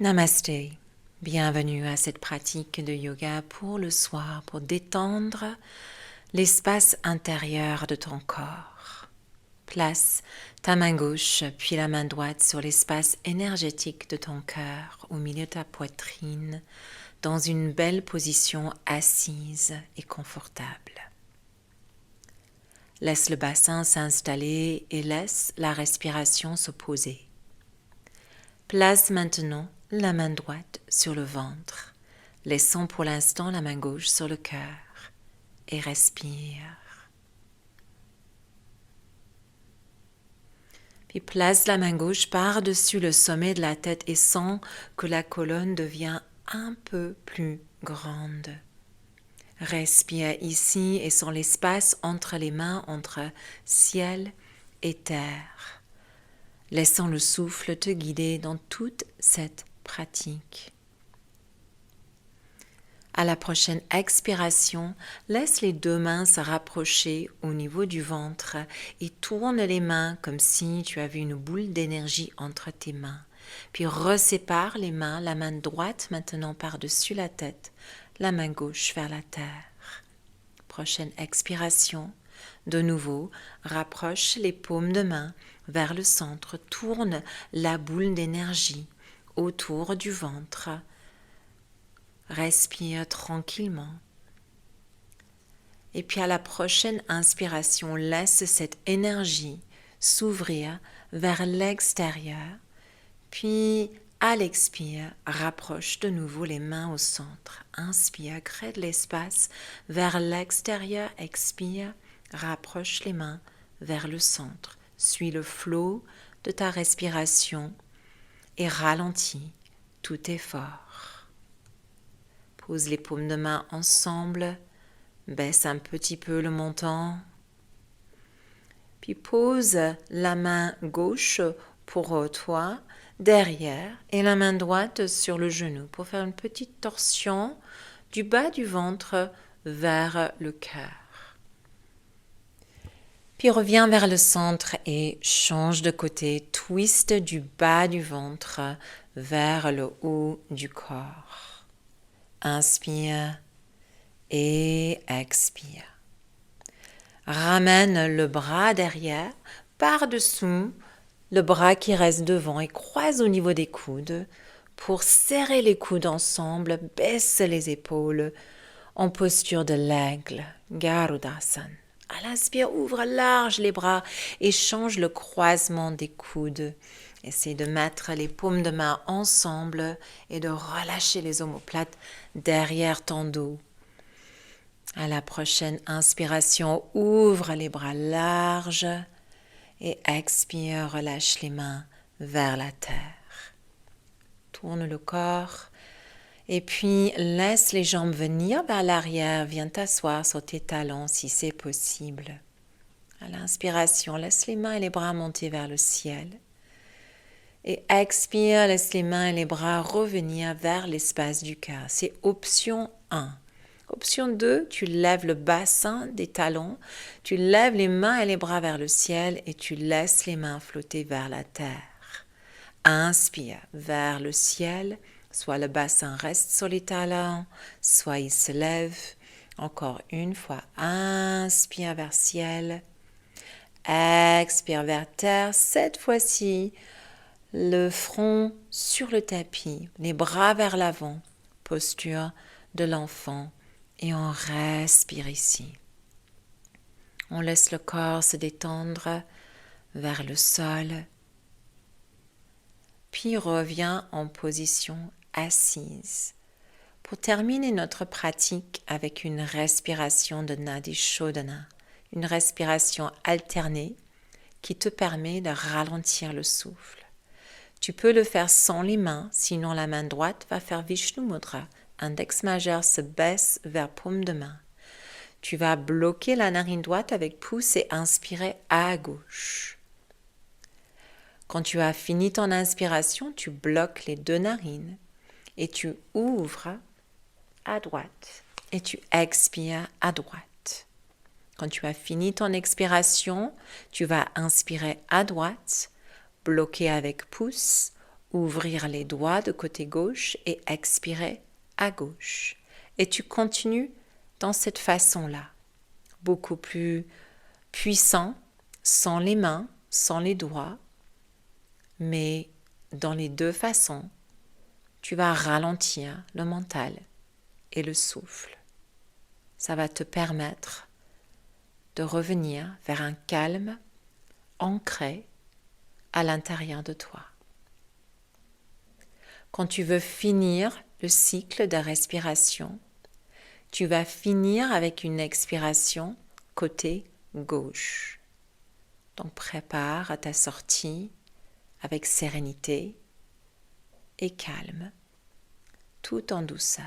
Namasté, bienvenue à cette pratique de yoga pour le soir, pour détendre l'espace intérieur de ton corps. Place ta main gauche puis la main droite sur l'espace énergétique de ton cœur au milieu de ta poitrine dans une belle position assise et confortable. Laisse le bassin s'installer et laisse la respiration se poser. Place maintenant la main droite sur le ventre, laissant pour l'instant la main gauche sur le cœur et respire. Puis place la main gauche par-dessus le sommet de la tête et sens que la colonne devient un peu plus grande. Respire ici et sens l'espace entre les mains, entre ciel et terre, laissant le souffle te guider dans toute cette pratique. À la prochaine expiration, laisse les deux mains se rapprocher au niveau du ventre et tourne les mains comme si tu avais une boule d'énergie entre tes mains. Puis resépare les mains, la main droite maintenant par-dessus la tête, la main gauche vers la terre. Prochaine expiration, de nouveau, rapproche les paumes de main vers le centre, tourne la boule d'énergie autour du ventre. Respire tranquillement. Et puis à la prochaine inspiration, laisse cette énergie s'ouvrir vers l'extérieur. Puis à l'expire, rapproche de nouveau les mains au centre. Inspire, crée de l'espace vers l'extérieur. Expire, rapproche les mains vers le centre. Suis le flot de ta respiration et ralentis tout effort. Pose les paumes de main ensemble, baisse un petit peu le menton, puis pose la main gauche pour toi derrière et la main droite sur le genou pour faire une petite torsion du bas du ventre vers le cœur. Puis reviens vers le centre et change de côté, twist du bas du ventre vers le haut du corps. Inspire et expire. Ramène le bras derrière, par-dessous le bras qui reste devant et croise au niveau des coudes pour serrer les coudes ensemble, baisse les épaules en posture de l'aigle, Garudasana. À l'inspire, ouvre large les bras et change le croisement des coudes. Essaye de mettre les paumes de main ensemble et de relâcher les omoplates derrière ton dos. À la prochaine inspiration, ouvre les bras larges et expire, relâche les mains vers la terre. Tourne le corps et puis laisse les jambes venir vers l'arrière. Viens t'asseoir sur tes talons si c'est possible. À l'inspiration, laisse les mains et les bras monter vers le ciel. Et expire, laisse les mains et les bras revenir vers l'espace du cœur. C'est option 1. Option 2, tu lèves le bassin des talons, tu lèves les mains et les bras vers le ciel et tu laisses les mains flotter vers la terre. Inspire vers le ciel, soit le bassin reste sur les talons, soit il se lève. Encore une fois, inspire vers ciel, expire vers terre. Cette fois-ci, le front sur le tapis, les bras vers l'avant, posture de l'enfant, et on respire ici. On laisse le corps se détendre vers le sol, puis revient en position assise. Pour terminer notre pratique avec une respiration de Nadi Shodhana, une respiration alternée qui te permet de ralentir le souffle. Tu peux le faire sans les mains, sinon la main droite va faire Vishnu Mudra. Index majeur se baisse vers paume de main. Tu vas bloquer la narine droite avec pouce et inspirer à gauche. Quand tu as fini ton inspiration, tu bloques les deux narines et tu ouvres à droite et tu expires à droite. Quand tu as fini ton expiration, tu vas inspirer à droite, bloquer avec pouce, ouvrir les doigts de côté gauche et expirer à gauche. Et tu continues dans cette façon-là, beaucoup plus puissant, sans les mains, sans les doigts, mais dans les deux façons, tu vas ralentir le mental et le souffle. Ça va te permettre de revenir vers un calme ancré à l'intérieur de toi. Quand tu veux finir le cycle de respiration, tu vas finir avec une expiration côté gauche. Donc prépare à ta sortie avec sérénité et calme, tout en douceur.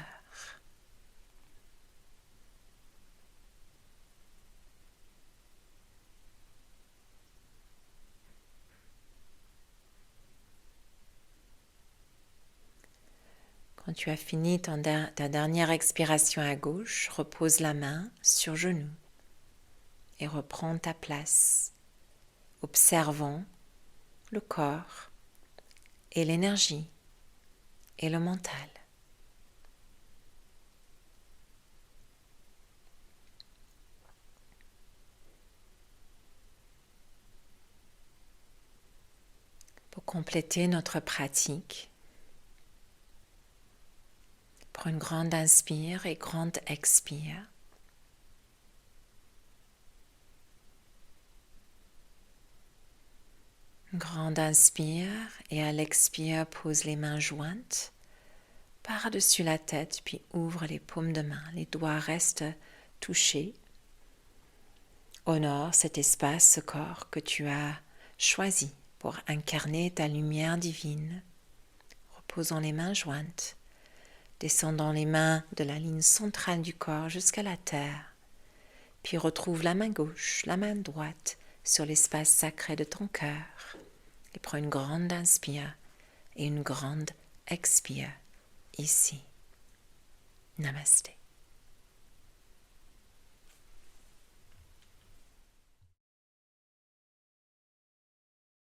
Quand tu as fini ta dernière expiration à gauche, repose la main sur genou et reprends ta place, observant le corps et l'énergie et le mental. Pour compléter notre pratique, prends une grande inspire et grande expire. Une grande inspire et à l'expire, pose les mains jointes par-dessus la tête, puis ouvre les paumes de main. Les doigts restent touchés. Honore cet espace, ce corps que tu as choisi pour incarner ta lumière divine. Reposons les mains jointes, descendant les mains de la ligne centrale du corps jusqu'à la terre, puis retrouve la main gauche, la main droite sur l'espace sacré de ton cœur et prends une grande inspire et une grande expire ici. Namasté.